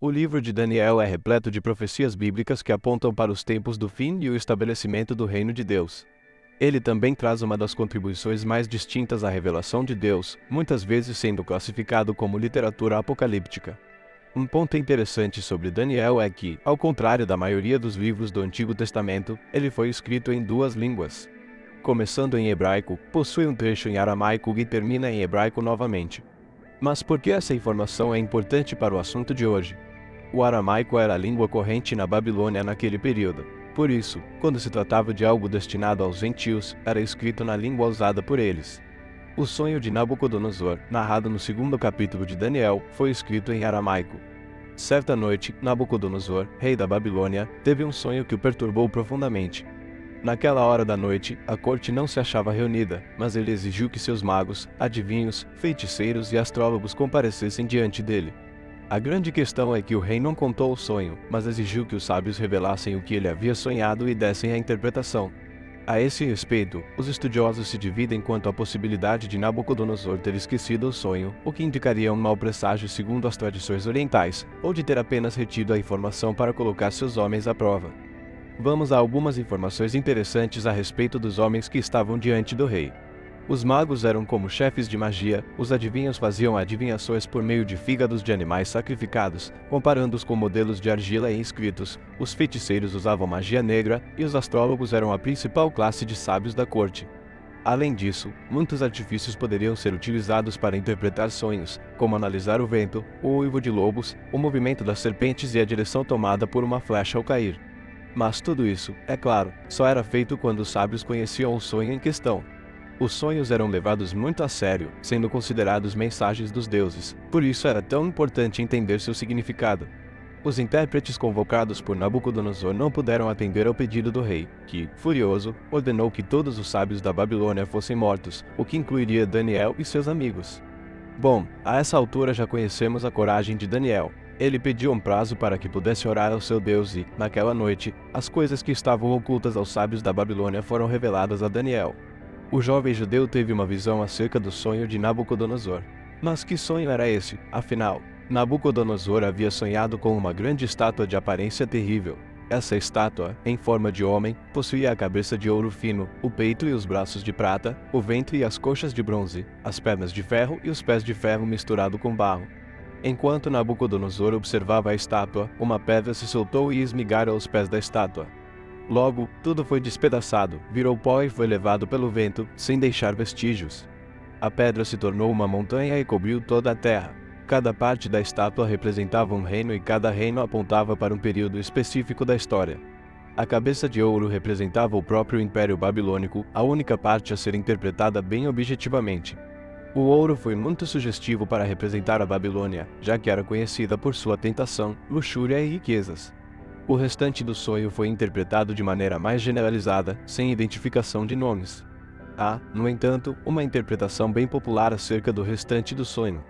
O livro de Daniel é repleto de profecias bíblicas que apontam para os tempos do fim e o estabelecimento do reino de Deus. Ele também traz uma das contribuições mais distintas à revelação de Deus, muitas vezes sendo classificado como literatura apocalíptica. Um ponto interessante sobre Daniel é que, ao contrário da maioria dos livros do Antigo Testamento, ele foi escrito em duas línguas. Começando em hebraico, possui um trecho em aramaico e termina em hebraico novamente. Mas por que essa informação é importante para o assunto de hoje? O aramaico era a língua corrente na Babilônia naquele período. Por isso, quando se tratava de algo destinado aos gentios, era escrito na língua usada por eles. O sonho de Nabucodonosor, narrado no 2º capítulo de Daniel, foi escrito em aramaico. Certa noite, Nabucodonosor, rei da Babilônia, teve um sonho que o perturbou profundamente. Naquela hora da noite, a corte não se achava reunida, mas ele exigiu que seus magos, adivinhos, feiticeiros e astrólogos comparecessem diante dele. A grande questão é que o rei não contou o sonho, mas exigiu que os sábios revelassem o que ele havia sonhado e dessem a interpretação. A esse respeito, os estudiosos se dividem quanto à possibilidade de Nabucodonosor ter esquecido o sonho, o que indicaria um mau presságio segundo as tradições orientais, ou de ter apenas retido a informação para colocar seus homens à prova. Vamos a algumas informações interessantes a respeito dos homens que estavam diante do rei. Os magos eram como chefes de magia, os adivinhos faziam adivinhações por meio de fígados de animais sacrificados, comparando-os com modelos de argila e inscritos, os feiticeiros usavam magia negra e os astrólogos eram a principal classe de sábios da corte. Além disso, muitos artifícios poderiam ser utilizados para interpretar sonhos, como analisar o vento, o uivo de lobos, o movimento das serpentes e a direção tomada por uma flecha ao cair. Mas tudo isso, é claro, só era feito quando os sábios conheciam o sonho em questão. Os sonhos eram levados muito a sério, sendo considerados mensagens dos deuses, por isso era tão importante entender seu significado. Os intérpretes convocados por Nabucodonosor não puderam atender ao pedido do rei, que, furioso, ordenou que todos os sábios da Babilônia fossem mortos, o que incluiria Daniel e seus amigos. Bom, a essa altura já conhecemos a coragem de Daniel. Ele pediu um prazo para que pudesse orar ao seu Deus e, naquela noite, as coisas que estavam ocultas aos sábios da Babilônia foram reveladas a Daniel. O jovem judeu teve uma visão acerca do sonho de Nabucodonosor. Mas que sonho era esse, afinal? Nabucodonosor havia sonhado com uma grande estátua de aparência terrível. Essa estátua, em forma de homem, possuía a cabeça de ouro fino, o peito e os braços de prata, o ventre e as coxas de bronze, as pernas de ferro e os pés de ferro misturado com barro. Enquanto Nabucodonosor observava a estátua, uma pedra se soltou e esmigara aos pés da estátua. Logo, tudo foi despedaçado, virou pó e foi levado pelo vento, sem deixar vestígios. A pedra se tornou uma montanha e cobriu toda a terra. Cada parte da estátua representava um reino e cada reino apontava para um período específico da história. A cabeça de ouro representava o próprio Império Babilônico, a única parte a ser interpretada bem objetivamente. O ouro foi muito sugestivo para representar a Babilônia, já que era conhecida por sua tentação, luxúria e riquezas. O restante do sonho foi interpretado de maneira mais generalizada, sem identificação de nomes. Há, no entanto, uma interpretação bem popular acerca do restante do sonho.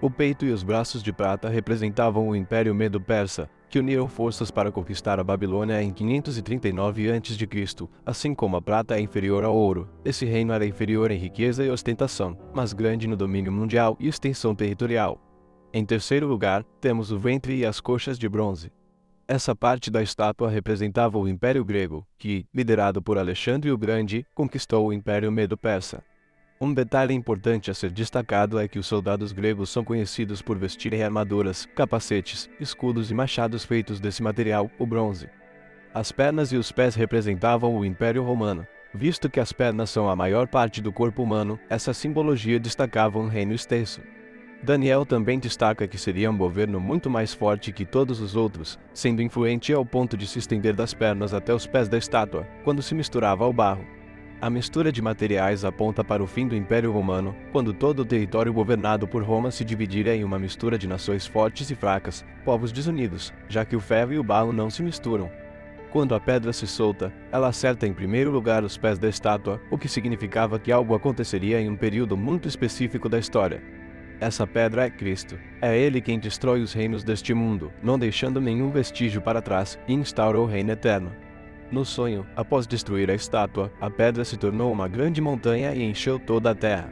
O peito e os braços de prata representavam o Império Medo-Persa, que uniram forças para conquistar a Babilônia em 539 a.C., assim como a prata é inferior ao ouro. Esse reino era inferior em riqueza e ostentação, mas grande no domínio mundial e extensão territorial. Em terceiro lugar, temos o ventre e as coxas de bronze. Essa parte da estátua representava o Império Grego, que, liderado por Alexandre o Grande, conquistou o Império Medo-Persa. Um detalhe importante a ser destacado é que os soldados gregos são conhecidos por vestirem armaduras, capacetes, escudos e machados feitos desse material, o bronze. As pernas e os pés representavam o Império Romano. Visto que as pernas são a maior parte do corpo humano, essa simbologia destacava um reino extenso. Daniel também destaca que seria um governo muito mais forte que todos os outros, sendo influente ao ponto de se estender das pernas até os pés da estátua, quando se misturava ao barro. A mistura de materiais aponta para o fim do Império Romano, quando todo o território governado por Roma se dividiria em uma mistura de nações fortes e fracas, povos desunidos, já que o ferro e o barro não se misturam. Quando a pedra se solta, ela acerta em primeiro lugar os pés da estátua, o que significava que algo aconteceria em um período muito específico da história. Essa pedra é Cristo. É Ele quem destrói os reinos deste mundo, não deixando nenhum vestígio para trás, e instaura o reino eterno. No sonho, após destruir a estátua, a pedra se tornou uma grande montanha e encheu toda a terra.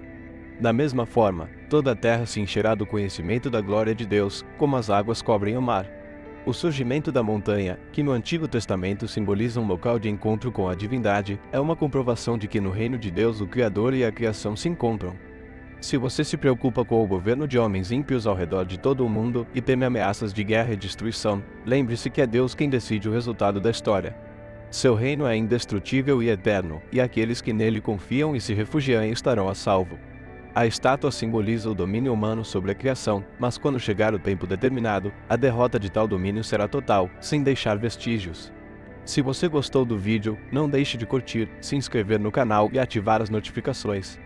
Da mesma forma, toda a terra se encherá do conhecimento da glória de Deus, como as águas cobrem o mar. O surgimento da montanha, que no Antigo Testamento simboliza um local de encontro com a divindade, é uma comprovação de que no reino de Deus o Criador e a criação se encontram. Se você se preocupa com o governo de homens ímpios ao redor de todo o mundo e teme ameaças de guerra e destruição, lembre-se que é Deus quem decide o resultado da história. Seu reino é indestrutível e eterno, e aqueles que nele confiam e se refugiam estarão a salvo. A estátua simboliza o domínio humano sobre a criação, mas quando chegar o tempo determinado, a derrota de tal domínio será total, sem deixar vestígios. Se você gostou do vídeo, não deixe de curtir, se inscrever no canal e ativar as notificações.